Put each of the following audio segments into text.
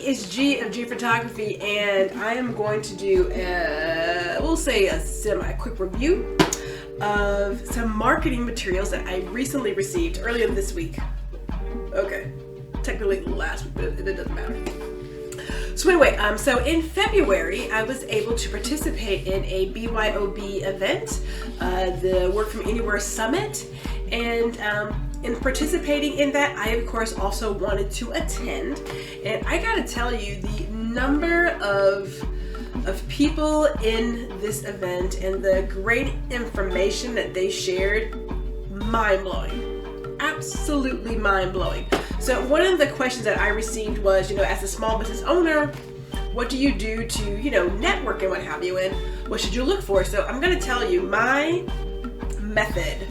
it's G of G Photography, and I am going to do we'll say a semi-quick review of some marketing materials that I recently received earlier this week. Okay, technically last week, but it doesn't matter. So anyway, so in February, I was able to participate in a BYOB event, the Work From Anywhere Summit, and in participating in that, I of course also wanted to attend, and I gotta tell you, the number of people in this event and the great information that they shared, mind-blowing, absolutely mind-blowing. So one of the questions that I received was, as a small business owner, what do you do to, network and what have you, and what should you look for? So I'm gonna tell you, my method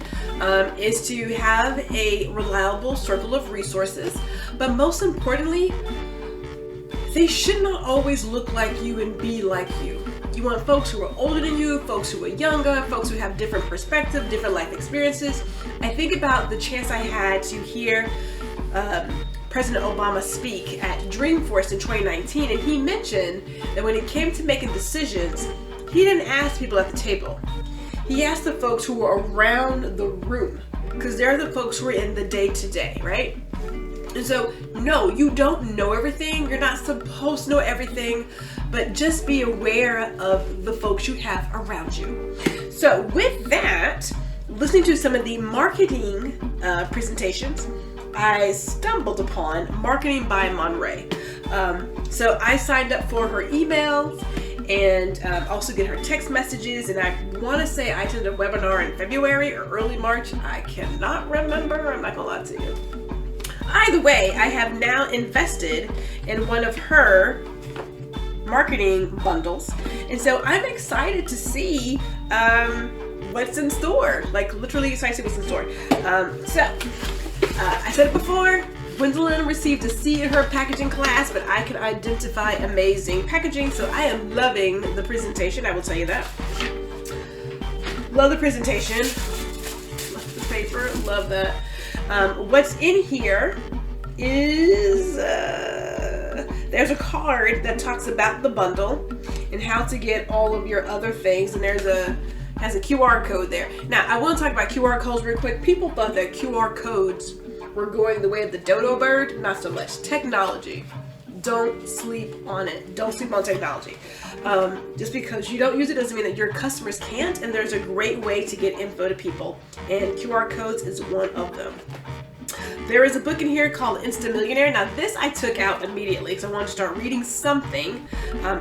is to have a reliable circle of resources, but most importantly, they should not always look like you and be like you. You want folks who are older than you, folks who are younger, folks who have different perspectives, different life experiences. I think about the chance I had to hear President Obama speak at Dreamforce in 2019, and he mentioned that when it came to making decisions, he didn't ask people at the table. He asked the folks who were around the room, because they're the folks who are in the day-to-day, right? And so, no, you don't know everything. You're not supposed to know everything, but just be aware of the folks you have around you. So with that, listening to some of the marketing presentations, I stumbled upon Marketing by Monrae. So I signed up for her emails and also get her text messages, and I want to say I attended a webinar in February or early March. I cannot remember, I'm not gonna lie to you. Either way, I have now invested in one of her marketing bundles, and so I'm excited to see what's in store, like literally excited to see what's in store. I said it before, Gwendolyn received a C in her packaging class, but I can identify amazing packaging, so I am loving the presentation, I will tell you that. Love the presentation, love the paper, love that. What's in here is, there's a card that talks about the bundle and how to get all of your other things, and has a QR code there. Now, I want to talk about QR codes real quick. People thought that QR codes were going the way of the dodo bird. Not so much. Technology. Don't sleep on it. Don't sleep on technology. Just because you don't use it doesn't mean that your customers can't, and there's a great way to get info to people, and QR codes is one of them. There is a book in here called Insta-Millionaire. Now this I took out immediately because I wanted to start reading something.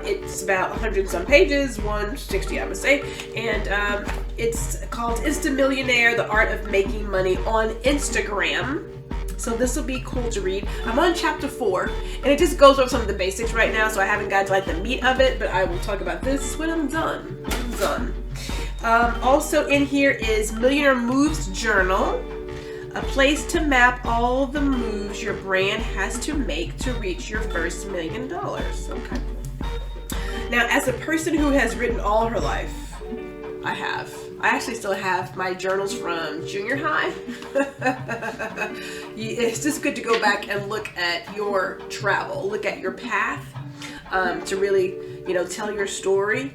It's about 100 and some pages, 160 I would say, and it's called Insta-Millionaire, The Art of Making Money on Instagram. So this will be cool to read. I'm on chapter 4, and it just goes over some of the basics right now, so I haven't got to like the meat of it, but I will talk about this when I'm done. Also in here is Millionaire Moves Journal, a place to map all the moves your brand has to make to reach your first $1 million. Okay. Now, as a person who has written all her life, I actually still have my journals from junior high. It's just good to go back and look at your travel, look at your path, to really, tell your story.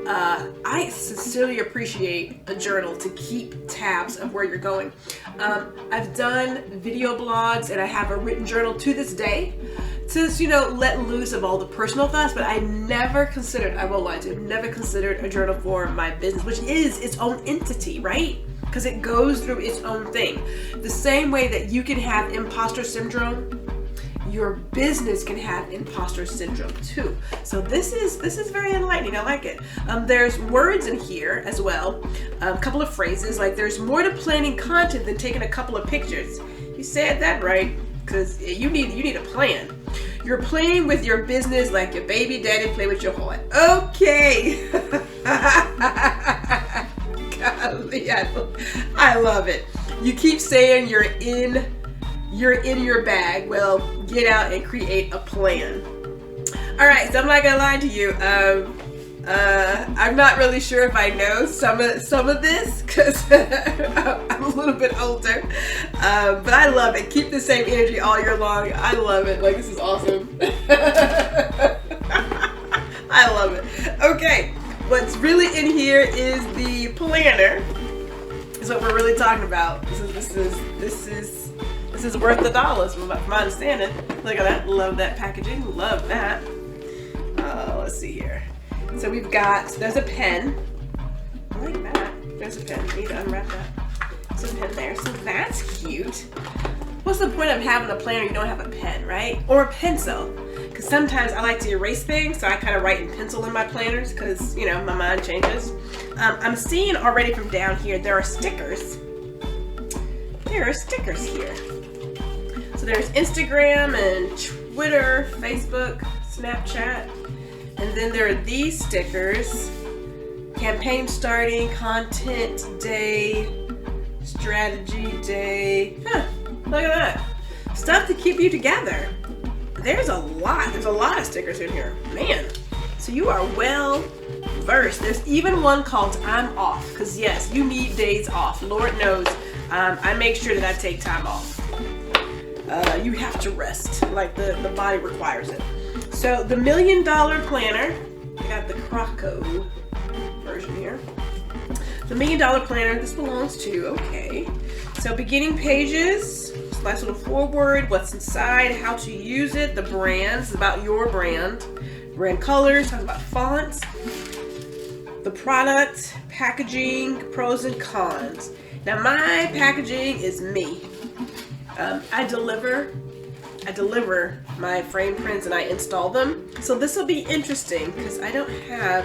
I sincerely appreciate a journal to keep tabs of where you're going. I've done video blogs, and I have a written journal to this day to, let loose of all the personal thoughts, but I never considered, I won't lie to you, never considered a journal for my business, which is its own entity, right? Because it goes through its own thing. The same way that you can have imposter syndrome, your business can have imposter syndrome too. So this is very enlightening. I like it. There's words in here as well. A couple of phrases like there's more to planning content than taking a couple of pictures. You said that right, because you need a plan. You're playing with your business like your baby daddy play with your heart. Okay. Golly, I love it. You keep saying you're in your bag. Well, get out and create a plan. All right, so I'm not gonna lie to you. I'm not really sure if I know some of this because I'm a little bit older, but I love it. Keep the same energy all year long. I love it. Like, this is awesome. I love it. Okay, what's really in here is the planner. Is what we're really talking about. This is worth the dollars from my understanding. Look at that. Love that packaging. Love that. Let's see here. So we've got, there's a pen. I like that. There's a pen. I need to unwrap that. There's a pen there. So that's cute. What's the point of having a planner if you don't have a pen, right? Or a pencil. Because sometimes I like to erase things, so I kind of write in pencil in my planners because, you know, my mind changes. I'm seeing already from down here, there are stickers. There are stickers here. So there's Instagram and Twitter, Facebook, Snapchat. And then there are these stickers. Campaign starting, content day, strategy day. Huh, look at that. Stuff to keep you together. There's a lot of stickers in here. Man, so you are well versed. There's even one called I'm off, because yes, you need days off. Lord knows, I make sure that I take time off. You have to rest, like the body requires it. So the $1 Million Planner, I got the Croco version here. The $1 Million Planner, this belongs to, okay. So beginning pages, nice little foreword, what's inside, how to use it, the brands, about your brand colors, talks about fonts, the product, packaging, pros and cons. Now my packaging is me. I deliver my frame prints and I install them. So this will be interesting because I don't have,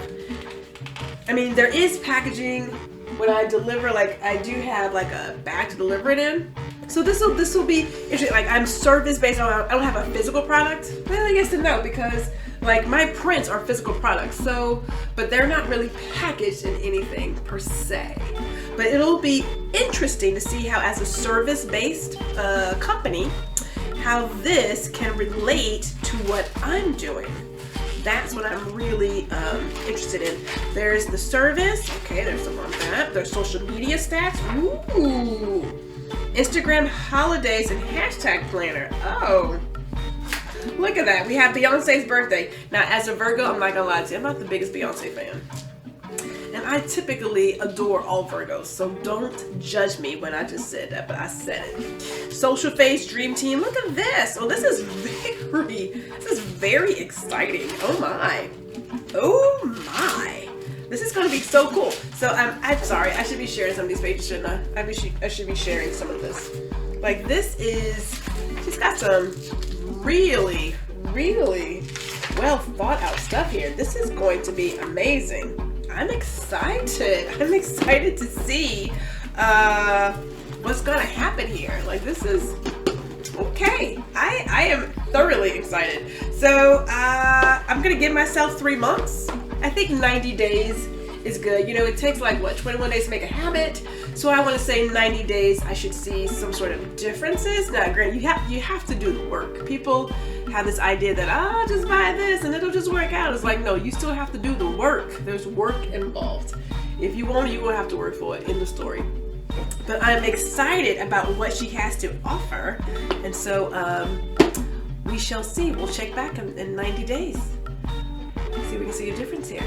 I mean, there is packaging when I deliver, like I do have like a bag to deliver it in. So this will be interesting. Like I'm service based on, I don't have a physical product. Well, I guess no, because like my prints are physical products. So, but they're not really packaged in anything per se. But it'll be interesting to see how, as a service based company, how this can relate to what I'm doing. That's what I'm really interested in. There's the service. Okay, there's some on that. There's social media stats. Ooh. Instagram holidays and hashtag planner. Oh, look at that. We have Beyonce's birthday. Now, as a Virgo, I'm not gonna lie to you, I'm not the biggest Beyonce fan. And I typically adore all Virgos, so don't judge me when I just said that, but I said it. Social Face Dream Team. Look at this. Oh, this is very exciting. Oh my. Oh my. This is going to be so cool. So I'm sorry, I should be sharing some of these pages, shouldn't I? I should be sharing some of this. Like this is, she's got some really, really well thought out stuff here. This is going to be amazing. I'm excited. I'm excited to see what's going to happen here. Like this is, okay. I am thoroughly excited. So I'm going to give myself 3 months. I think 90 days is good. You know, it takes like what, 21 days to make a habit. So I want to say 90 days I should see some sort of differences. Now, granted, you have to do the work. People have this idea that I'll just buy this and it'll just work out. It's like, no, you still have to do the work. There's work involved. If you want it, you're going to have to work for it in the story. But I'm excited about what she has to offer. And so we shall see. We'll check back in 90 days. See if we can see a difference here.